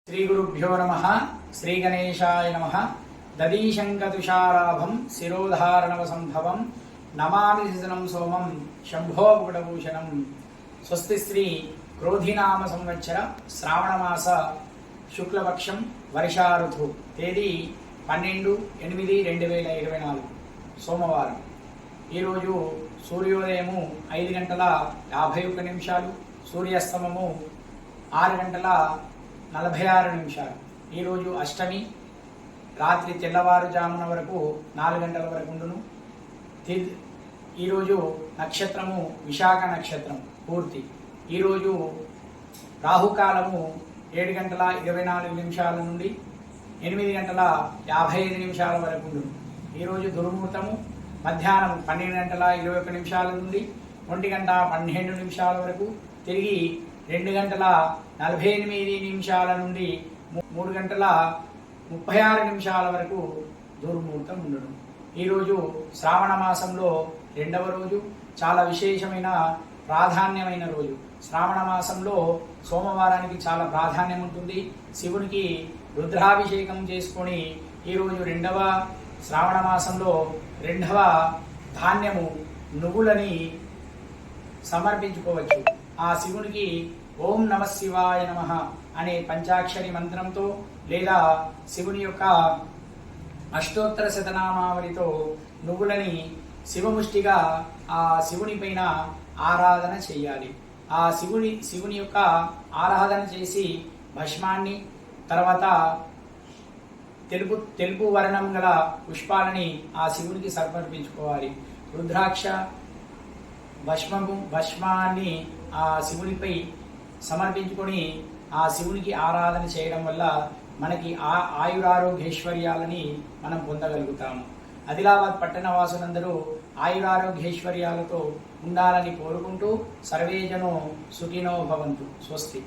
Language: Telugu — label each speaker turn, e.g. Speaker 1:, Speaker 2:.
Speaker 1: శ్రీగురుభ్యో నమః. శ్రీగణేశాయ నమః. దదీశంకతుషారాభం శిరోధారణవసంభవం నమామి శిశనం సోమం శంభోపుటభూషణం. స్వస్తి శ్రీ క్రోధినామ సంవత్సర శ్రావణమాస శుక్లపక్షం వర్షారుతు తేదీ 12/8/2024 సోమవారం. ఈరోజు సూర్యోదయము 5:51, సూర్యాస్తమము 6:46. ఈరోజు అష్టమి, రాత్రి తెల్లవారుజామున వరకు 4 గంటల వరకు ఉండును. ఈరోజు నక్షత్రము విశాఖ నక్షత్రం పూర్తి. ఈరోజు రాహుకాలము 7:24 నుండి 8:55 వరకు ఉండును. ఈరోజు దుర్ముహూర్తము మధ్యాహ్నం 12:21 నుండి 1:12 వరకు, తిరిగి 2:48 నుండి 3:36 వరకు దుర్ముహూర్తం ఉండును. ఈరోజు శ్రావణ మాసంలో 2వ రోజు, చాలా విశేషమైన ప్రాధాన్యమైన రోజు. శ్రావణ మాసంలో సోమవారానికి చాలా ప్రాధాన్యం ఉంటుంది. శివునికి రుద్రాభిషేకం చేసుకొని ఈరోజు 2వ శ్రావణ మాసంలో 2వ ధాన్యము నువ్వులని సమర్పించుకోవచ్చు. ఆ శివునికి ఓం నమ శివాయ నమః అనే పంచాక్షరి మంత్రంతో లేదా శివుని యొక్క అష్టోత్తర శతనామావళితో నువ్వులని శివముష్టిగా ఆ శివుని పైన ఆరాధన చేయాలి. ఆ శివుని యొక్క ఆరాధన చేసి భస్మాన్ని, తర్వాత తెలుపు వర్ణం గల పుష్పాలని ఆ శివునికి సమర్పించుకోవాలి. రుద్రాక్ష భస్మాన్ని ఆ శివునిపై సమర్పించుకొని ఆ శివునికి ఆరాధన చేయడం వల్ల మనకి ఆయురారోగ్యైశ్వర్యాలని మనం పొందగలుగుతాము. ఆదిలాబాద్ పట్టణ వాసులందరూ ఆయురారోగ్యైశ్వర్యాలతో ఉండాలని కోరుకుంటూ సర్వేజనో సుఖినో భవంతు. స్వస్తి.